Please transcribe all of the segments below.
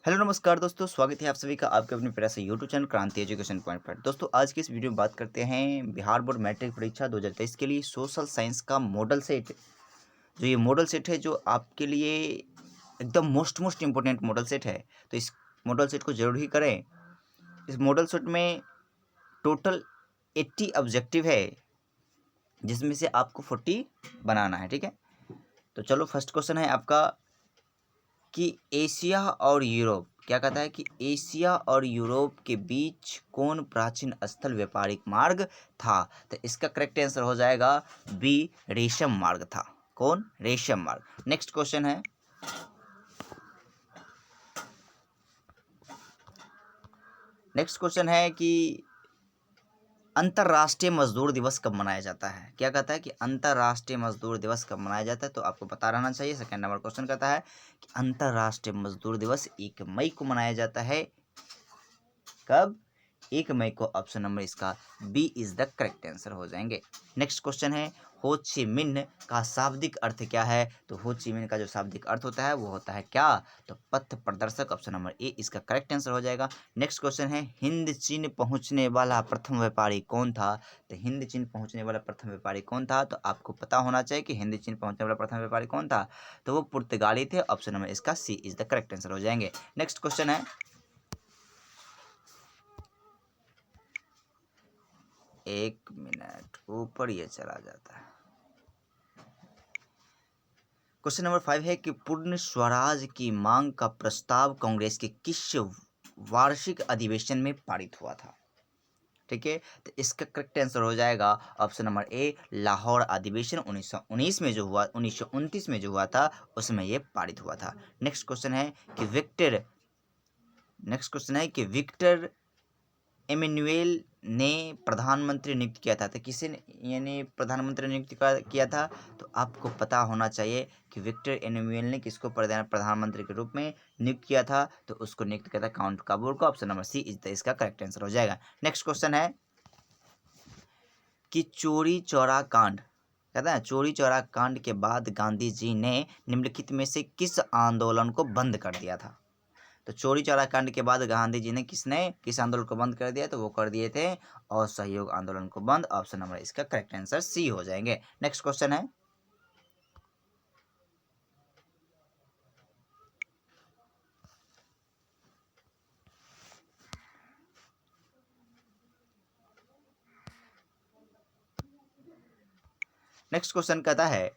Hello नमस्कार दोस्तों, स्वागत है आप सभी का आपके अपने प्यारे से यूट्यूब चैनल क्रांति एजुकेशन पॉइंट पर। दोस्तों आज की इस वीडियो में बात करते हैं बिहार बोर्ड मैट्रिक परीक्षा 2023 के लिए सोशल साइंस का मॉडल सेट। जो ये मॉडल सेट है जो आपके लिए एकदम मोस्ट इम्पोर्टेंट मॉडल सेट है, तो इस मॉडल सेट को जरूर ही करें। इस मॉडल सेट में टोटल 80 ऑब्जेक्टिव है, जिसमें से आपको 40 बनाना है। ठीक है, तो चलो फर्स्ट क्वेश्चन है आपका कि एशिया और यूरोप, क्या कहता है कि एशिया और यूरोप के बीच कौन प्राचीन स्थल व्यापारिक मार्ग था। तो इसका करेक्ट आंसर हो जाएगा बी, रेशम मार्ग था। कौन? रेशम मार्ग। नेक्स्ट क्वेश्चन है, कि अंतर्राष्ट्रीय मजदूर दिवस कब मनाया जाता है। क्या कहता है कि अंतर्राष्ट्रीय मजदूर दिवस कब मनाया जाता है, तो आपको पता रहना चाहिए। सेकंड नंबर क्वेश्चन कहता है कि अंतर्राष्ट्रीय मजदूर दिवस 1 मई को मनाया जाता है। कब? 1 मई को। ऑप्शन नंबर इसका B is the correct answer हो जाएंगे। नेक्स्ट क्वेश्चन है, हो ची मिन्ह का शाब्दिक अर्थ क्या है। तो हो ची मिन्ह का जो शाब्दिक अर्थ होता है वो होता है क्या, तो पथ प्रदर्शक। ऑप्शन नंबर ए इसका करेक्ट आंसर हो जाएगा। नेक्स्ट क्वेश्चन है, हिंद चीन पहुंचने वाला प्रथम व्यापारी कौन था। तो हिंद चीन पहुंचने वाला प्रथम व्यापारी कौन था, तो आपको पता होना चाहिए कि हिंद चीन पहुंचने वाला प्रथम व्यापारी कौन था, तो वो पुर्तगाली थे। ऑप्शन नंबर इसका सी इज द करेक्ट आंसर हो जाएंगे। नेक्स्ट क्वेश्चन है, एक मिनट ऊपर ये चला जाता है। क्वेश्चन नंबर 5 है कि पूर्ण स्वराज की मांग का प्रस्ताव कांग्रेस के किस वार्षिक अधिवेशन में पारित हुआ था। ठीक है, तो इसका करेक्ट आंसर हो जाएगा ऑप्शन नंबर ए, लाहौर अधिवेशन 1919 में जो हुआ, 1929 में जो हुआ था उसमें ये पारित हुआ था। नेक्स्ट क्वेश्चन है कि विक्टर एमेन्युएल ने प्रधानमंत्री नियुक्त किया था। तो किसे यानी प्रधानमंत्री नियुक्त किया था, तो आपको पता होना चाहिए कि विक्टर एमेन्युएल ने किसको प्रधानमंत्री के रूप में नियुक्त किया था, तो उसको नियुक्त किया था काउंट काबूल को। Option number C is the इसका करेक्ट आंसर हो जाएगा। नेक्स्ट क्वेश्चन है कि चोरी चौरा कांड, कहता है चोरी चौरा कांड के बाद गांधी जी ने निम्नलिखित में से किस आंदोलन को बंद कर दिया था। तो चोरी चौरा कांड के बाद गांधी जी ने किस आंदोलन को बंद कर दिया, तो वो कर दिए थे असहयोग आंदोलन को बंद। ऑप्शन नंबर इसका करेक्ट आंसर सी हो जाएंगे। नेक्स्ट क्वेश्चन है, नेक्स्ट क्वेश्चन कहता है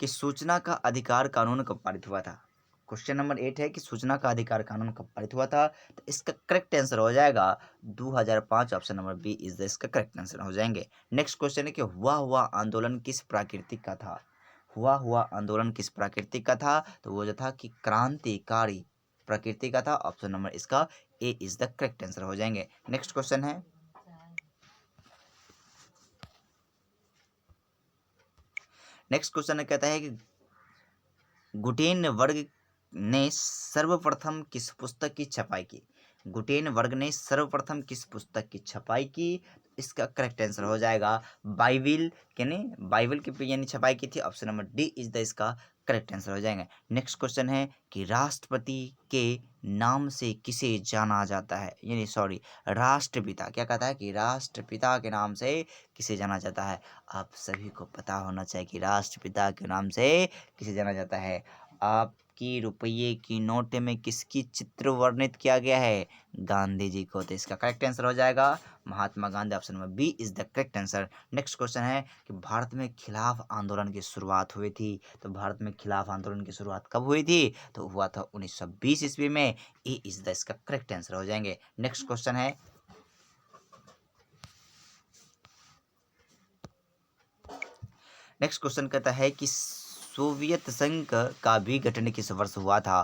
कि सूचना का अधिकार कानून कब पारित हुआ था। क्वेश्चन नंबर 8 है कि सूचना का अधिकार कानून कब पारित हुआ था, तो इसका करेक्ट आंसर हो जाएगा 2005। Option number B is the इसका करेक्ट आंसर हो जाएंगे। नेक्स्ट क्वेश्चन है कि हुआ हुआ आंदोलन किस प्राकृतिक का था। हुआ हुआ आंदोलन किस प्राकृतिक का था, तो वो जो था कि क्रांतिकारी प्रकृति का था। ऑप्शन नंबर इसका ए इज द करेक्ट आंसर हो जाएंगे। नेक्स्ट क्वेश्चन है, कहता है कि गुटेनबर्ग ने सर्वप्रथम किस पुस्तक की छपाई की। गुटेनबर्ग ने सर्वप्रथम किस पुस्तक की छपाई की, इसका करेक्ट आंसर हो जाएगा बाइबिल, यानी बाइबल की यानी छपाई की थी। Option number D is the इसका करेक्ट आंसर हो जाएगा। नेक्स्ट क्वेश्चन है कि राष्ट्रपति के नाम से किसे जाना जाता है, यानी सॉरी राष्ट्रपिता, क्या कहता है कि राष्ट्रपिता के नाम से किसे जाना जाता है। आप सभी को पता होना चाहिए कि राष्ट्रपिता के नाम से किसे जाना जाता है। आपकी रुपये की नोट में किसकी चित्र वर्णित किया गया है, गांधी जी को। तो इसका करेक्ट आंसर हो जाएगा Mahatma Gandhi. Option number B is the correct answer. Next question है कि भारत में खिलाफ आंदोलन की शुरुआत हुई थी। तो भारत में खिलाफ आंदोलन की शुरुआत कब हुई थी, तो हुआ था 1920 ईस्वी में। ए इज द इसका करेक्ट आंसर हो जाएंगे। नेक्स्ट क्वेश्चन है, कहता है कि सोवियत संघ का विघटन किस वर्ष हुआ था।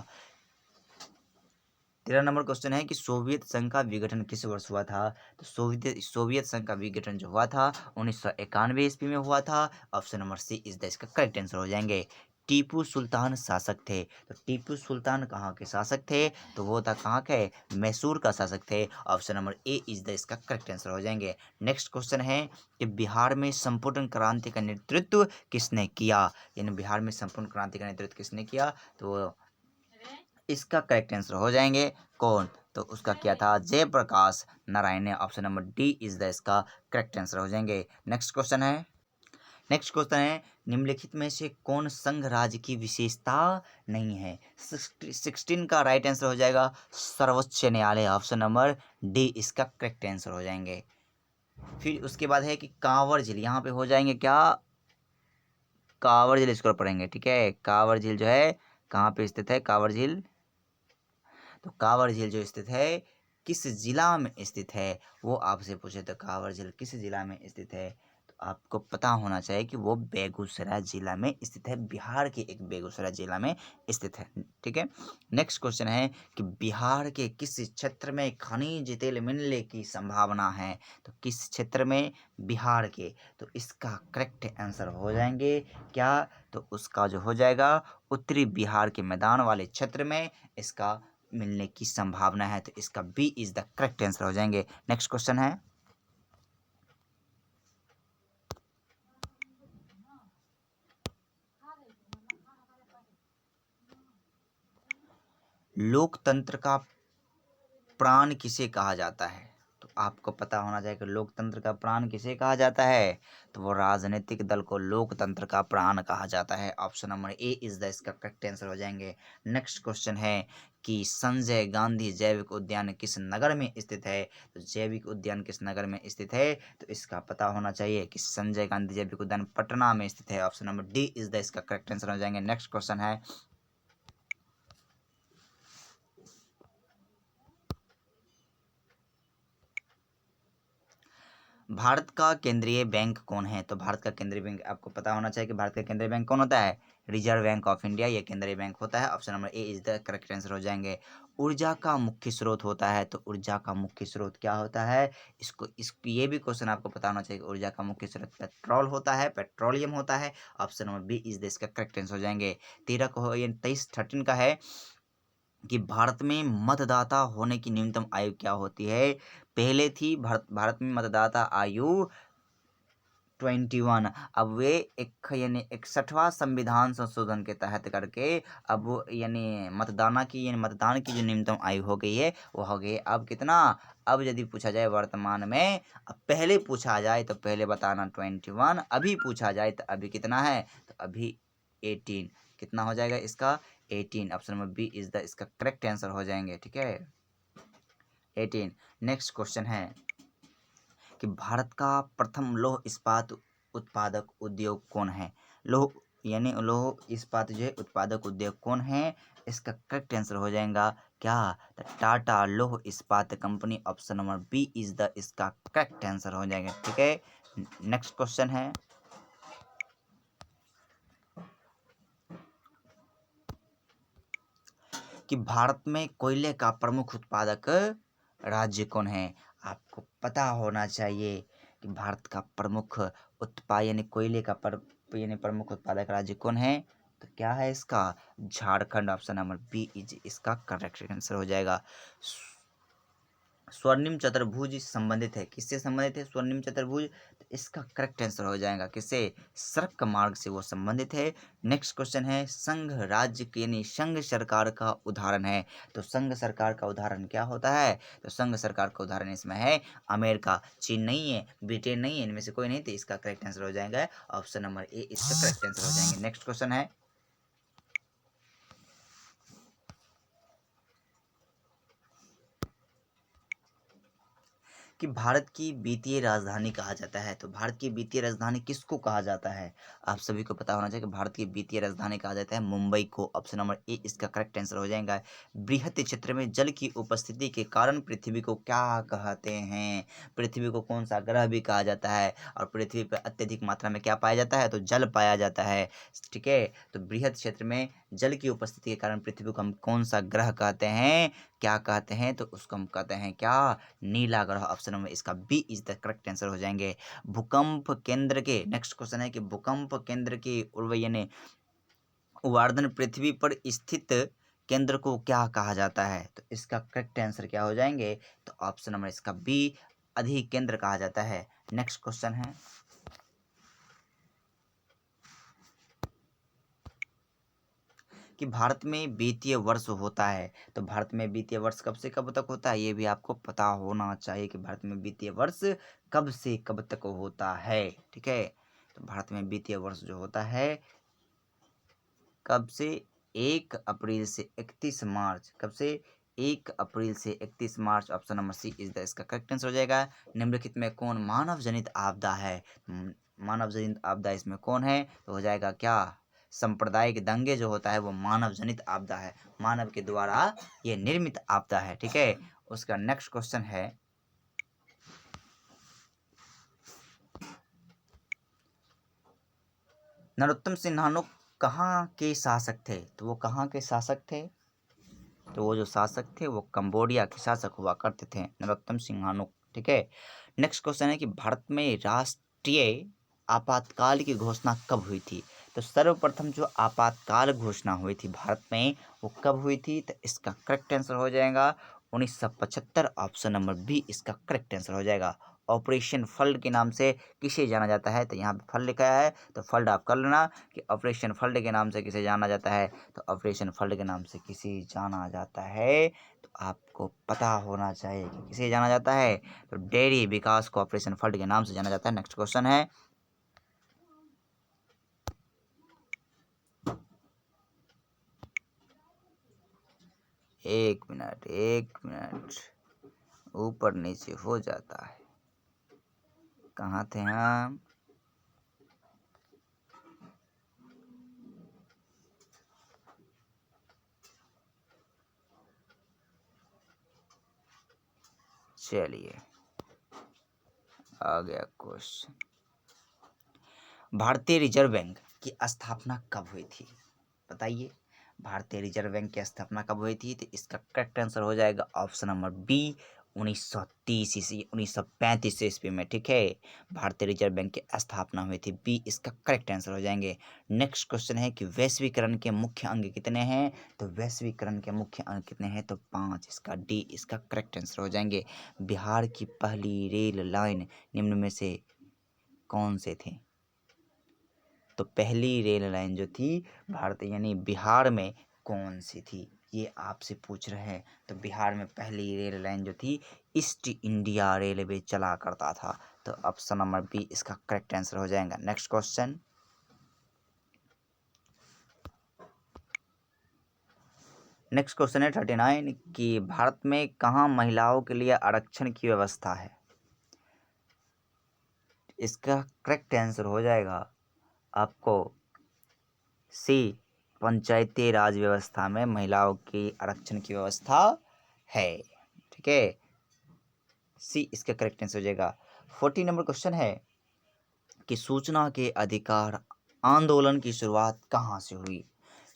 13 नंबर क्वेश्चन है कि सोवियत संघ का विघटन किस वर्ष हुआ था। तो सोवियत संघ का विघटन जो हुआ था 1991 ईस्वी में हुआ था। Option number C is the इसका करेक्ट आंसर हो जाएंगे। टीपू सुल्तान शासक थे। तो टीपू सुल्तान कहाँ के शासक थे, तो वो था कहाँ के, मैसूर का शासक थे। Option number A is the इसका करेक्ट आंसर हो जाएंगे। नेक्स्ट क्वेश्चन है कि बिहार में संपूर्ण क्रांति का नेतृत्व किसने किया, यानी बिहार में संपूर्ण क्रांति का नेतृत्व किसने किया, तो इसका करेक्ट आंसर हो जाएंगे कौन? तो उसका क्या था? जयप्रकाश नारायण ने। Option number D is the इसका करेक्ट आंसर हो जाएंगे। नेक्स्ट क्वेश्चन है निम्नलिखित में से कौन संघ राज्य की विशेषता नहीं है? 16 का राइट आंसर हो जाएगा सर्वोच्च न्यायालय। ऑप्शन नंबर डी इसका करेक्ट आंसर हो जाएंगे। फिर उसके बाद है कि कांवर झील, यहाँ पे हो जाएंगे क्या? कांवर झील इसको पढ़ेंगे, ठीक है। कांवर झील जो है कहाँ पे स्थित है? कांवर झील, तो कांवर झील जो स्थित है किस जिला में स्थित है? वो आपसे पूछे तो कांवर झील किस जिला में स्थित है? तो आपको पता होना चाहिए कि वो बेगूसराय जिला में स्थित है, बिहार के एक बेगूसराय जिला में स्थित है, ठीक है। नेक्स्ट क्वेश्चन है कि बिहार के किस क्षेत्र में खनिज तेल मिलने की संभावना है? तो किस क्षेत्र में? बिहार के। तो इसका करेक्ट आंसर हो जाएंगे क्या? तो उसका जो हो जाएगा उत्तरी बिहार के मैदान वाले क्षेत्र में इसका मिलने की संभावना है। तो इसका B is the correct answer हो जाएंगे। नेक्स्ट क्वेश्चन है लोकतंत्र का प्राण किसे कहा जाता है? तो आपको पता होना चाहिए कि लोकतंत्र का प्राण किसे कहा जाता है? तो वो राजनीतिक दल को लोकतंत्र का प्राण कहा जाता है। Option number A is the इसका करेक्ट आंसर हो जाएंगे। नेक्स्ट क्वेश्चन है कि संजय गांधी जैविक उद्यान किस नगर में स्थित है? तो जैविक उद्यान किस नगर में स्थित है? तो इसका पता होना चाहिए कि संजय गांधी जैविक उद्यान पटना में स्थित है। Option number D is the इसका करेक्ट आंसर हो जाएंगे। नेक्स्ट क्वेश्चन है भारत का केंद्रीय बैंक कौन है? तो भारत का केंद्रीय बैंक आपको पता होना चाहिए कि भारत का केंद्रीय बैंक कौन होता है? रिजर्व बैंक ऑफ इंडिया, ये केंद्रीय बैंक होता है। Option number A is the correct answer हो जाएंगे। ऊर्जा का मुख्य स्रोत होता है, तो ऊर्जा का मुख्य स्रोत क्या होता है? ये भी क्वेश्चन आपको पता होना चाहिए कि ऊर्जा का मुख्य स्रोत पेट्रोल होता है, पेट्रोलियम होता है। Option number B is the इसका करेक्ट आंसर हो जाएंगे। 13 को ये 23 13 का है कि भारत में मतदाता होने की न्यूनतम आयु क्या होती है? पहले थी भारत में मतदाता आयु 21। अब वे एक यानी 61वां संविधान संशोधन के तहत करके अब वो यानी मतदान की जो न्यूनतम आयु हो गई है वो हो गई अब कितना? अब यदि पूछा जाए वर्तमान में, अब पहले पूछा जाए तो पहले बताना 21, अभी पूछा जाए तो अभी कितना है? तो अभी 18। कितना हो जाएगा इसका? 18। Option number B is the इसका करेक्ट आंसर हो जाएंगे, ठीक है, 18। नेक्स्ट क्वेश्चन है कि भारत का प्रथम लौह इस्पात उत्पादक उद्योग कौन है? लौह इस्पात जो है उत्पादक उद्योग कौन है? इसका करेक्ट आंसर हो जाएगा क्या? तो टाटा लौह इस्पात company. Option number B is the इसका करेक्ट आंसर हो जाएगा, ठीक है। नेक्स्ट क्वेश्चन है कि भारत में कोयले का प्रमुख उत्पादक राज्य कौन है? आपको पता होना चाहिए कि भारत का प्रमुख उत्पाद यानी कोयले का यानी प्रमुख उत्पादक राज्य कौन है? तो क्या है इसका? Jharkhand. Option number B is इसका करेक्ट आंसर हो जाएगा। स्वर्णिम चतुर्भुज संबंधित है, किससे संबंधित है स्वर्णिम चतुर्भुज? तो इसका करेक्ट आंसर हो जाएगा किससे? सड़क मार्ग से वो संबंधित है। नेक्स्ट क्वेश्चन है संघ राज्य यानी संघ सरकार का उदाहरण है। तो संघ सरकार का उदाहरण क्या होता है? तो संघ सरकार का उदाहरण इसमें है अमेरिका, चीन नहीं है, ब्रिटेन नहीं है, इनमें से कोई नहीं, तो इसका करेक्ट आंसर हो जाएगा ऑप्शन नंबर ए इसका करेक्ट आंसर हो जाएंगे। नेक्स्ट क्वेश्चन है कि भारत की वित्तीय राजधानी कहा जाता है। तो भारत की वित्तीय राजधानी किसको कहा जाता है? आप सभी को पता होना चाहिए कि भारत की वित्तीय राजधानी कहा जाता है मुंबई को। ऑप्शन नंबर ए इसका करेक्ट आंसर हो जाएगा। बृहत क्षेत्र में जल की उपस्थिति के कारण पृथ्वी को क्या कहते हैं? पृथ्वी को कौन सा ग्रह भी कहा जाता है? और पृथ्वी पर अत्यधिक मात्रा में क्या पाया जाता है? तो जल पाया जाता है, ठीक है। तो बृहत क्षेत्र में जल की उपस्थिति के कारण पृथ्वी को हम कौन सा ग्रह कहते हैं? क्या कहते हैं? तो उसको हम कहते हैं क्या? नीला ग्रह। ऑप्शन नंबर इसका B is the correct answer हो जाएंगे। भूकंप केंद्र के नेक्स्ट क्वेश्चन है कि भूकंप केंद्र के यानी वार्धन पृथ्वी पर स्थित केंद्र को क्या कहा जाता है? तो इसका करेक्ट आंसर क्या हो जाएंगे? तो ऑप्शन नंबर इसका बी अधिक केंद्र कहा जाता है। नेक्स्ट क्वेश्चन है कि भारत में वित्तीय वर्ष होता है, तो भारत में वित्तीय वर्ष कब से कब तक होता है, ये भी आपको पता होना चाहिए कि भारत में वित्तीय वर्ष कब से कब तक होता है। ठीक है, तो भारत में वित्तीय वर्ष जो होता है कब से, 1 अप्रैल से 31 मार्च, कब से 1 अप्रैल से 31 मार्च। Option number C is the इसका करेक्ट आंसर हो जाएगा। निम्नलिखित में कौन मानव जनित आपदा है, मानव जनित आपदा इसमें कौन है, तो हो जाएगा क्या, सांप्रदायिक दंगे जो होता है वो मानव जनित आपदा है, मानव के द्वारा ये निर्मित आपदा है। ठीक है, उसका नेक्स्ट क्वेश्चन है, नरोत्तम सिंहानुक कहाँ के शासक थे, तो वो कहाँ के शासक थे, तो वो जो शासक थे वो कंबोडिया के शासक हुआ करते थे, नरोत्तम सिंहानुक। ठीक है, नेक्स्ट क्वेश्चन है कि भारत में राष्ट्रीय आपातकाल की घोषणा कब हुई थी, तो सर्वप्रथम जो आपातकाल घोषणा हुई थी भारत में वो कब हुई थी, तो इसका करेक्ट आंसर हो जाएगा 1975। ऑप्शन नंबर बी इसका करेक्ट आंसर हो जाएगा। ऑपरेशन फ्लड के नाम से किसे जाना जाता है, तो यहाँ पे फ्लड लिखा है तो फ्लड आप कर लेना कि ऑपरेशन फ्लड के नाम से किसे जाना जाता है, तो ऑपरेशन फ्लड के नाम से किसे जाना जाता है, तो आपको पता होना चाहिए कि किसे जाना जाता है, तो डेयरी विकास को ऑपरेशन फ्लड के नाम से जाना जाता है। नेक्स्ट क्वेश्चन है, एक मिनट ऊपर नीचे हो जाता है, कहाँ थे हम, चलिए आ गया क्वेश्चन। भारतीय रिजर्व बैंक की स्थापना कब हुई थी, बताइए, भारतीय रिजर्व बैंक की स्थापना कब हुई थी, तो इसका करेक्ट आंसर हो जाएगा ऑप्शन नंबर बी 1930 ईस्वी 1935 ईस्वी में। ठीक है, भारतीय रिजर्व बैंक की स्थापना हुई थी, बी इसका करेक्ट आंसर हो जाएंगे। नेक्स्ट क्वेश्चन है कि वैश्वीकरण के मुख्य अंग कितने हैं, तो वैश्वीकरण के मुख्य अंग कितने हैं, तो 5, इसका डी इसका करेक्ट आंसर हो जाएंगे। बिहार की पहली रेल लाइन निम्न में से कौन से थे, तो पहली रेल लाइन जो थी भारत यानी बिहार में कौन सी थी, ये आपसे पूछ रहे हैं। तो बिहार में पहली रेल लाइन जो थी ईस्ट इंडिया रेलवे चला करता था, तो ऑप्शन नंबर बी इसका करेक्ट आंसर हो जाएगा। नेक्स्ट क्वेश्चन, है 39 कि भारत में कहाँ महिलाओं के लिए आरक्षण की व्यवस्था है, इसका करेक्ट आंसर हो जाएगा आपको सी, पंचायती राज व्यवस्था में महिलाओं की आरक्षण की व्यवस्था है। ठीक है, सी इसका करेक्ट आंसर हो जाएगा। 40 नंबर क्वेश्चन है कि सूचना के अधिकार आंदोलन की शुरुआत कहाँ से हुई,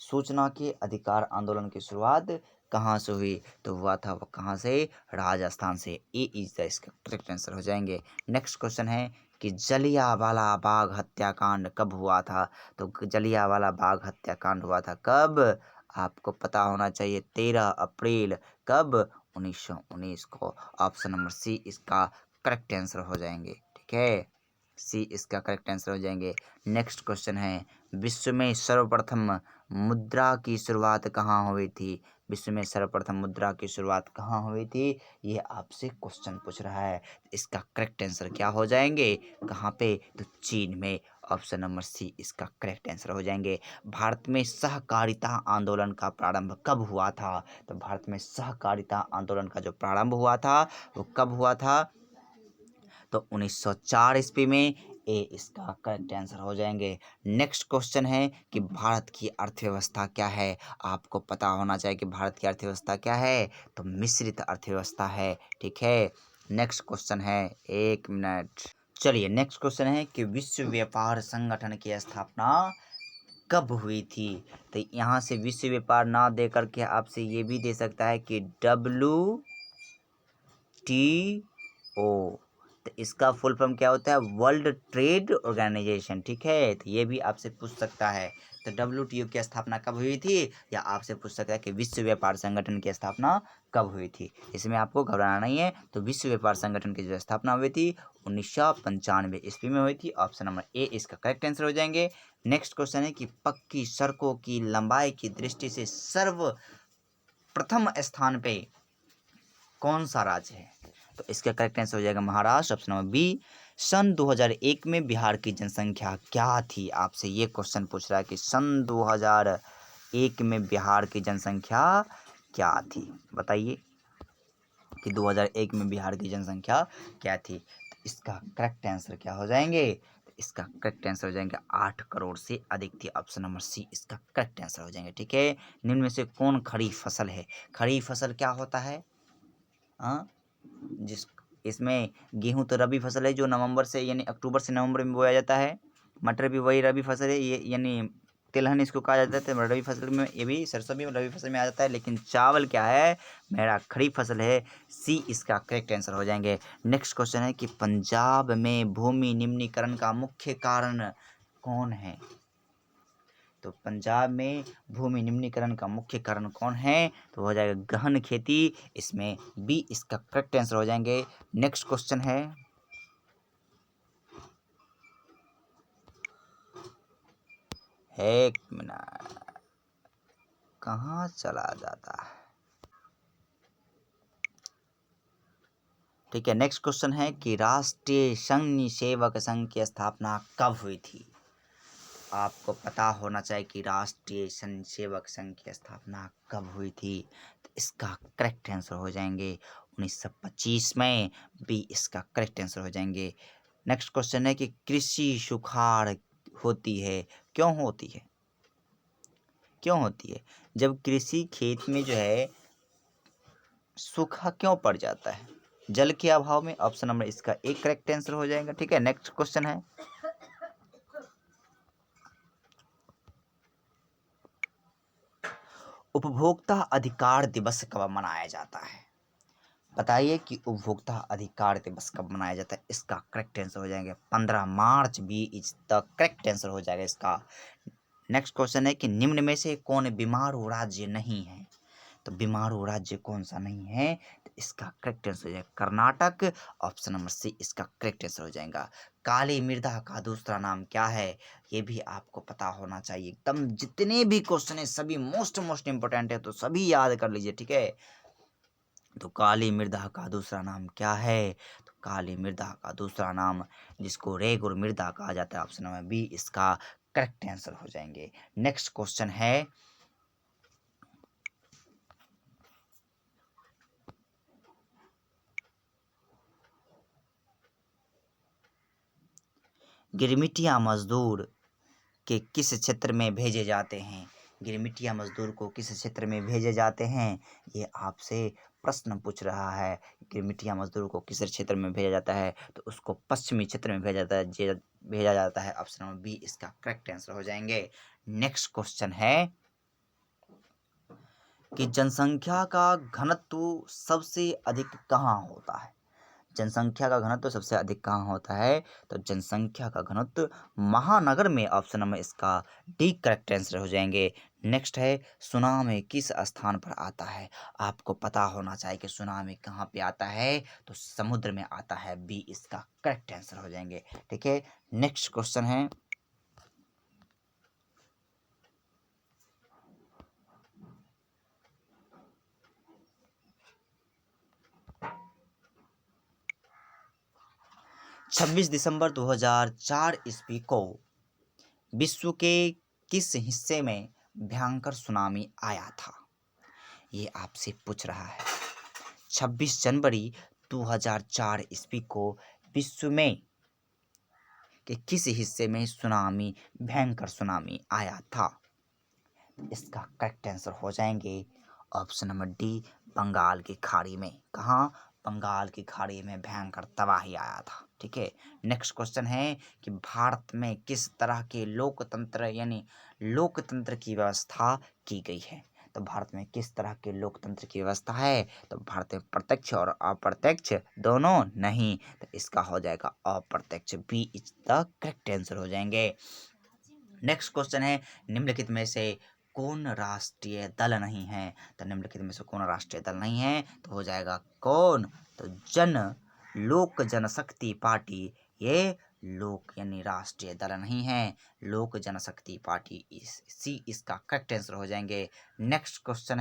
सूचना के अधिकार आंदोलन की शुरुआत कहाँ से हुई, तो हुआ था वो कहाँ से, राजस्थान से, ए इज द इसका करेक्ट आंसर हो जाएंगे। नेक्स्ट क्वेश्चन है कि जलियांवाला बाग हत्याकांड कब हुआ था, तो जलियांवाला बाग हत्याकांड हुआ था कब, आपको पता होना चाहिए 13 अप्रैल कब, 1919 को। ऑप्शन नंबर सी इसका करेक्ट आंसर हो जाएंगे। ठीक है, सी इसका करेक्ट आंसर हो जाएंगे। नेक्स्ट क्वेश्चन है, विश्व में सर्वप्रथम मुद्रा की शुरुआत कहाँ हुई थी, विश्व में सर्वप्रथम मुद्रा की शुरुआत कहाँ हुई थी, ये आपसे क्वेश्चन पूछ रहा है, इसका करेक्ट आंसर क्या हो जाएंगे, कहाँ पे, तो चीन में। ऑप्शन नंबर सी इसका करेक्ट आंसर हो जाएंगे। भारत में सहकारिता आंदोलन का प्रारंभ कब हुआ था, तो भारत में सहकारिता आंदोलन का जो प्रारंभ हुआ था वो कब हुआ था, तो 1904 ईस्वी में, ए इसका करेक्ट आंसर हो जाएंगे। नेक्स्ट क्वेश्चन है कि भारत की अर्थव्यवस्था क्या है, आपको पता होना चाहिए कि भारत की अर्थव्यवस्था क्या है, तो मिश्रित अर्थव्यवस्था है। ठीक है, नेक्स्ट क्वेश्चन है, एक मिनट, चलिए नेक्स्ट क्वेश्चन है कि विश्व व्यापार संगठन की स्थापना कब हुई थी, तो यहाँ से विश्व व्यापार ना दे करके आपसे ये भी दे सकता है कि WTO, तो इसका फुल फॉर्म क्या होता है, वर्ल्ड ट्रेड ऑर्गेनाइजेशन। ठीक है, तो ये भी आपसे पूछ सकता है तो WTO की स्थापना कब हुई थी, या आपसे पूछ सकता है कि विश्व व्यापार संगठन की स्थापना कब हुई थी। इसमें आपको घबराना नहीं है। तो विश्व व्यापार संगठन की जो स्थापना हुई थी 1995 ईस्वी में हुई थी। ऑप्शन नंबर ए इसका करेक्ट आंसर हो जाएंगे। नेक्स्ट क्वेश्चन है कि पक्की सड़कों की लंबाई की दृष्टि से सर्वप्रथम स्थान पे कौन सा राज्य है। तो इसका करेक्ट आंसर हो जाएगा महाराष्ट्र, ऑप्शन नंबर बी। सन 2001 में बिहार की जनसंख्या क्या थी। आपसे ये क्वेश्चन पूछ रहा है कि सन 2001 में बिहार की जनसंख्या क्या थी। बताइए कि 2001 में बिहार की जनसंख्या क्या थी। तो इसका करेक्ट आंसर क्या हो जाएंगे। तो इसका करेक्ट आंसर हो जाएंगे 8 करोड़ से अधिक थी। ऑप्शन नंबर सी इसका करेक्ट आंसर हो जाएंगे। ठीक है, निम्न में से कौन खरीफ फसल है। खरीफ फसल क्या होता है। हाँ, जिस इसमें गेहूं तो रबी फसल है जो नवंबर से यानी अक्टूबर से नवंबर में बोया जाता है। मटर भी वही रबी फसल है, ये यानी तिलहन इसको कहा जाता है। तो रबी फसल में ये भी, सरसों भी रबी फसल में आ जाता है। लेकिन चावल क्या है, मेरा खरीफ फसल है। सी इसका करेक्ट आंसर हो जाएंगे। नेक्स्ट क्वेश्चन है कि पंजाब में भूमि निम्नीकरण का मुख्य कारण कौन है। तो पंजाब में भूमि निम्नीकरण का मुख्य कारण कौन है। तो हो जाएगा गहन खेती। इसमें बी इसका करेक्ट आंसर हो जाएंगे। नेक्स्ट क्वेश्चन है, एक मिनट कहाँ चला जाता है। ठीक है, नेक्स्ट क्वेश्चन है कि राष्ट्रीय स्वयं सेवक संघ की स्थापना कब हुई थी। आपको पता होना चाहिए कि राष्ट्रीय स्वयं सेवक संघ की स्थापना कब हुई थी। तो इसका करेक्ट आंसर हो जाएंगे 1925 में। बी इसका करेक्ट आंसर हो जाएंगे। नेक्स्ट क्वेश्चन है कि कृषि सुखाड़ होती है, क्यों होती है। क्यों होती है, जब कृषि खेत में जो है सूखा क्यों पड़ जाता है। जल के अभाव में। ऑप्शन नंबर इसका एक करेक्ट आंसर हो जाएगा। ठीक है, नेक्स्ट क्वेश्चन है, उपभोक्ता अधिकार दिवस कब मनाया जाता है। बताइए कि उपभोक्ता अधिकार दिवस कब मनाया जाता है। इसका करेक्ट आंसर हो जाएंगे 15 मार्च। B is the correct answer हो जाएगा इसका। नेक्स्ट क्वेश्चन है कि निम्न में से कौन बीमारू राज्य नहीं है। तो बीमारू राज्य कौन सा नहीं है। तो इसका करेक्ट आंसर हो जाएगा कर्नाटक। ऑप्शन नंबर सी इसका करेक्ट आंसर हो जाएगा। काली मृदा का दूसरा नाम क्या है, ये भी आपको पता होना चाहिए। एकदम जितने भी क्वेश्चन है सभी मोस्ट इंपोर्टेंट है, तो सभी याद कर लीजिए। ठीक है, तो काली मृदा का दूसरा नाम क्या है। तो काली मृदा का दूसरा नाम, जिसको रेगुर मृदा कहा जाता है, ऑप्शन नंबर बी इसका करेक्ट आंसर हो जाएंगे। नेक्स्ट क्वेश्चन है, गिरमिटिया मजदूर के किस क्षेत्र में भेजे जाते हैं। गिरमिटिया मजदूर को किस क्षेत्र में भेजे जाते हैं, ये आपसे प्रश्न पूछ रहा है। गिरमिटिया मजदूर को किस क्षेत्र में भेजा जाता है। तो उसको पश्चिमी क्षेत्र में भेजा जाता है। ऑप्शन नंबर बी इसका करेक्ट आंसर हो जाएंगे। नेक्स्ट क्वेश्चन है कि जनसंख्या का घनत्व सबसे अधिक कहाँ होता है। जनसंख्या का घनत्व सबसे अधिक कहाँ होता है। तो जनसंख्या का घनत्व महानगर में। ऑप्शन नंबर इसका डी करेक्ट आंसर हो जाएंगे। नेक्स्ट है, सुनामी किस स्थान पर आता है। आपको पता होना चाहिए कि सुनामी कहाँ पे आता है। तो समुद्र में आता है। बी इसका करेक्ट आंसर हो जाएंगे। ठीक है, नेक्स्ट क्वेश्चन है, 26 दिसंबर 2004 ईस्वी को विश्व के किस हिस्से में भयंकर सुनामी आया था। ये आपसे पूछ रहा है। 26 जनवरी 2004 ईस्वी को विश्व में के किस हिस्से में सुनामी, भयंकर सुनामी आया था। इसका करेक्ट आंसर हो जाएंगे ऑप्शन नंबर डी, बंगाल की खाड़ी में। कहाँ, बंगाल की खाड़ी में भयंकर तबाही आया था। ठीक है, नेक्स्ट क्वेश्चन है कि भारत में किस तरह के लोकतंत्र यानी लोकतंत्र की व्यवस्था की गई है। तो भारत में किस तरह के लोकतंत्र की व्यवस्था है। तो भारत में प्रत्यक्ष और अप्रत्यक्ष दोनों नहीं। तो इसका हो जाएगा अप्रत्यक्ष। B is the correct answer हो जाएंगे। नेक्स्ट क्वेश्चन है निम्नलिखित में से कौन राष्ट्रीय दल नहीं है? तो निम्नलिखित में से कौन राष्ट्रीय दल नहीं है? तो हो जाएगा कौन? तो लोक जनशक्ति पार्टी ये लोक यानी राष्ट्रीय दल नहीं है, लोक जनशक्ति पार्टी सी इसका करेक्ट आंसर हो जाएंगे। नेक्स्ट क्वेश्चन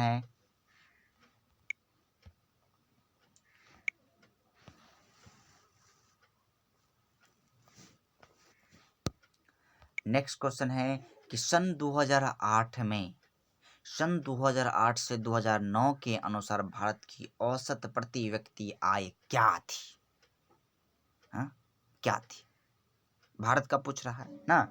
है कि सन 2008 से 2009 के अनुसार भारत की औसत प्रति व्यक्ति आय क्या थी? हाँ, क्या थी? भारत का पूछ रहा है ना,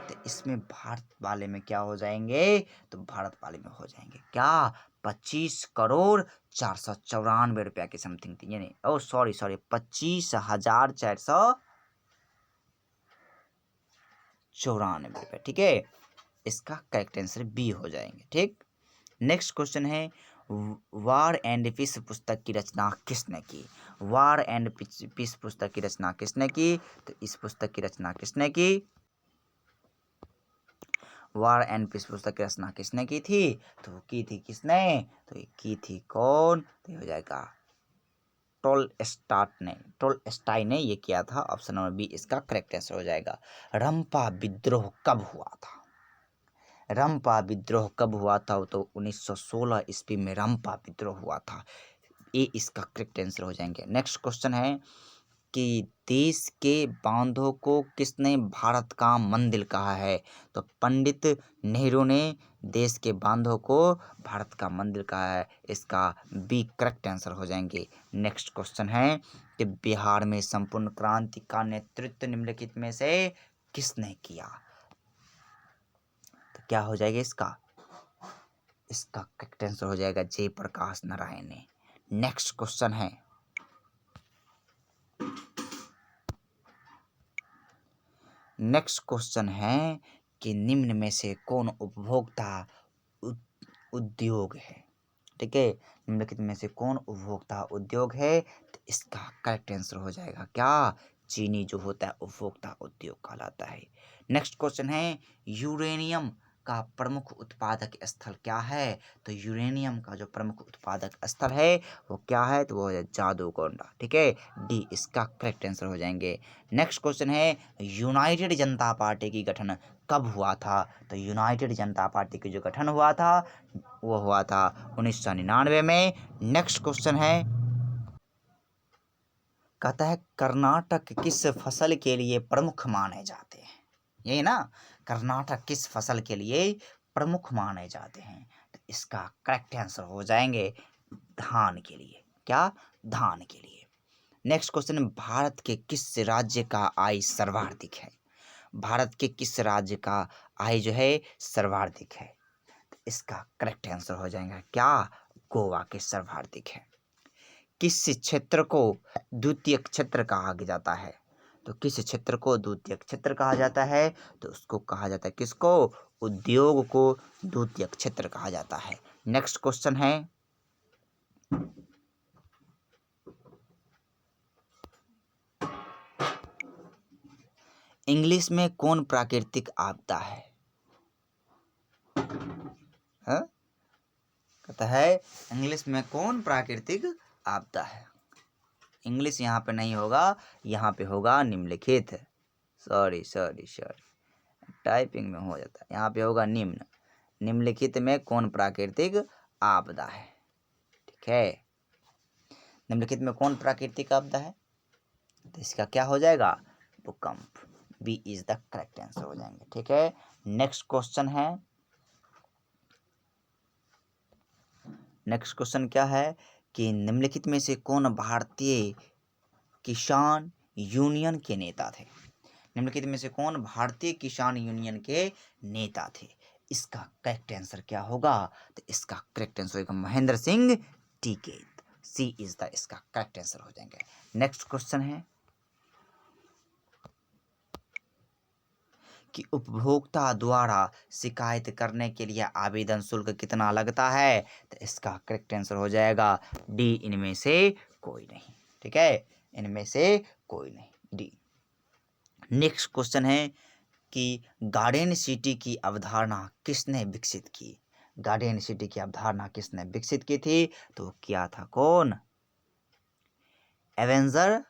तो इसमें भारत वाले में क्या हो जाएंगे? तो भारत वाले में हो जाएंगे क्या? 25,494 रुपया की समथिंग थी, यानी 25,494 रुपये। ठीक है, इसका करेक्ट आंसर बी हो जाएंगे। ठीक, नेक्स्ट क्वेश्चन है वार एंड पीस पुस्तक की रचना किसने की? वार एंड पीस पुस्तक की रचना किसने की? तो इस पुस्तक की रचना किसने की? वार एंड पीस पुस्तक की रचना किसने की थी? तो वो की थी किसने? तो ये की थी कौन? तो हो जाएगा टोलस्टॉय ने ये किया था। ऑप्शन नंबर बी इसका करेक्ट आंसर हो जाएगा। रंपा विद्रोह कब हुआ था? रंपा विद्रोह कब हुआ था? तो 1916 ईस्वी में रंपा विद्रोह हुआ था। ये इसका करेक्ट आंसर हो जाएंगे। नेक्स्ट क्वेश्चन है कि देश के बांधों को किसने भारत का मंदिर कहा है? तो पंडित नेहरू ने देश के बांधों को भारत का मंदिर कहा है। इसका बी करेक्ट आंसर हो जाएंगे। नेक्स्ट क्वेश्चन है कि बिहार में संपूर्ण क्रांति का नेतृत्व निम्नलिखित में से किसने किया? तो क्या हो जाएगा इसका? इसका करेक्ट आंसर हो जाएगा जयप्रकाश नारायण ने। नेक्स्ट क्वेश्चन है कि निम्न में से कौन उपभोक्ता उद्योग है? ठीक है, निम्नलिखित में से कौन उपभोक्ता उद्योग है? तो इसका करेक्ट आंसर हो जाएगा क्या? चीनी जो होता है उपभोक्ता उद्योग कहलाता है। नेक्स्ट क्वेश्चन है यूरेनियम का प्रमुख उत्पादक स्थल क्या है? तो यूरेनियम का जो प्रमुख उत्पादक स्थल है वो क्या है? तो वो है जादूगोंडा। ठीक है, डी इसका करेक्ट आंसर हो जाएंगे। नेक्स्ट क्वेश्चन है यूनाइटेड जनता पार्टी की गठन कब हुआ था? तो यूनाइटेड जनता पार्टी की जो गठन हुआ था वो हुआ था 1999 में। नेक्स्ट क्वेश्चन है कहता है कर्नाटक किस फसल के लिए प्रमुख माने जाते हैं? यही ना, कर्नाटक किस फसल के लिए प्रमुख माने जाते हैं? तो इसका करेक्ट आंसर हो जाएंगे धान के लिए। क्या? धान के लिए। नेक्स्ट क्वेश्चन, भारत के किस राज्य का आय सर्वाधिक है? भारत के किस राज्य का आय जो है सर्वाधिक है? तो इसका करेक्ट आंसर हो जाएगा क्या? गोवा के सर्वाधिक है। किस क्षेत्र को द्वितीयक क्षेत्र कहा जाता है? तो किस क्षेत्र को द्वितीयक क्षेत्र कहा जाता है? तो उसको कहा जाता है किसको? उद्योग को द्वितीयक क्षेत्र कहा जाता है। नेक्स्ट क्वेश्चन है इंग्लिश में कौन प्राकृतिक आपदा है? हाँ? कहता है इंग्लिश में कौन प्राकृतिक आपदा है? इंग्लिश यहाँ पे नहीं होगा, यहाँ पे होगा निम्नलिखित। सॉरी टाइपिंग में हो जाता है। यहाँ पे होगा निम्नलिखित में कौन प्राकृतिक आपदा है? ठीक है, निम्नलिखित में कौन प्राकृतिक आपदा है? तो इसका क्या हो जाएगा? भूकंप। B is the correct answer हो जाएंगे। ठीक है, नेक्स्ट क्वेश्चन क्या है कि निम्नलिखित में से कौन भारतीय किसान यूनियन के नेता थे? निम्नलिखित में से कौन भारतीय किसान यूनियन के नेता थे? इसका करेक्ट आंसर क्या होगा? तो इसका करेक्ट आंसर होगा महेंद्र सिंह टीकैत। सी इज द इसका करेक्ट आंसर हो जाएंगे। नेक्स्ट क्वेश्चन है कि उपभोक्ता द्वारा शिकायत करने के लिए आवेदन शुल्क कितना लगता है? तो इसका करेक्ट आंसर हो जाएगा डी, इनमें से कोई नहीं। ठीक है, इनमें से कोई नहीं, डी। नेक्स्ट क्वेश्चन है कि गार्डन सिटी की अवधारणा किसने विकसित की? गार्डन सिटी की अवधारणा किसने विकसित की थी? तो किया था कौन? एवेंजर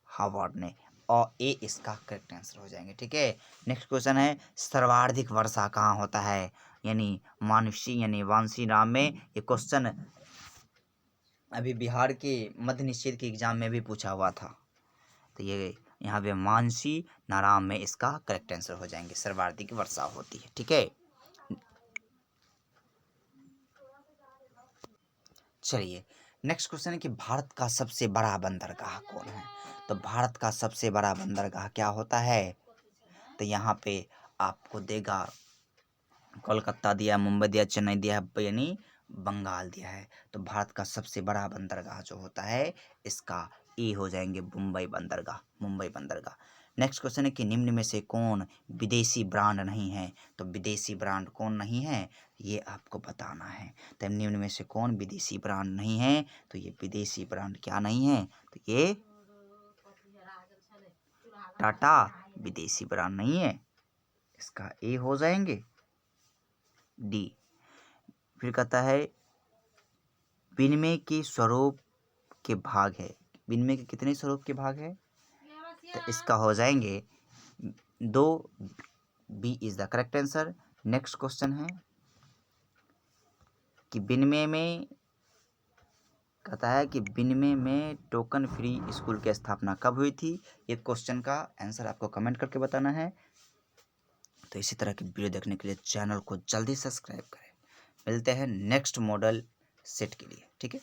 हावर्ड ने। और ए इसका करेक्ट आंसर हो जाएंगे। ठीक है, नेक्स्ट क्वेश्चन है सर्वाधिक वर्षा कहाँ होता है? यानी मानसी यानी वांसी नाम में। ये क्वेश्चन अभी बिहार के मध्य निषेध के एग्जाम में भी पूछा हुआ था। तो ये यहाँ पे मानसी नाराम में इसका करेक्ट आंसर हो जाएंगे। सर्वाधिक वर्षा होती है। ठीक है, चलिए नेक्स्ट क्वेश्चन है कि भारत का सबसे बड़ा बंदरगाह कौन है? तो भारत का सबसे बड़ा बंदरगाह क्या होता है? तो यहाँ पे आपको देगा कोलकाता दिया, मुंबई दिया, चेन्नई दिया है, यानी बंगाल दिया है। तो भारत का सबसे बड़ा बंदरगाह जो होता है इसका ए हो जाएंगे मुंबई बंदरगाह, मुंबई बंदरगाह। नेक्स्ट क्वेश्चन है कि निम्न में से कौन विदेशी ब्रांड नहीं है? तो विदेशी ब्रांड कौन नहीं है ये आपको बताना है। तो निम्न में से कौन विदेशी ब्रांड नहीं है? तो ये विदेशी ब्रांड क्या नहीं है? तो ये टाटा विदेशी ब्रांड नहीं है। इसका ए हो जाएंगे डी। फिर कहता है विनिमय के स्वरूप के भाग है। विनिमय के कितने स्वरूप के भाग है? तो इसका हो जाएंगे 2। B is the correct answer. Next question है कि विनिमय में कहता है कि विनिमय में टोकन फ्री स्कूल की स्थापना कब हुई थी? ये क्वेश्चन का आंसर आपको कमेंट करके बताना है। तो इसी तरह की वीडियो देखने के लिए चैनल को जल्दी सब्सक्राइब करें। मिलते हैं नेक्स्ट मॉडल सेट के लिए। ठीक है।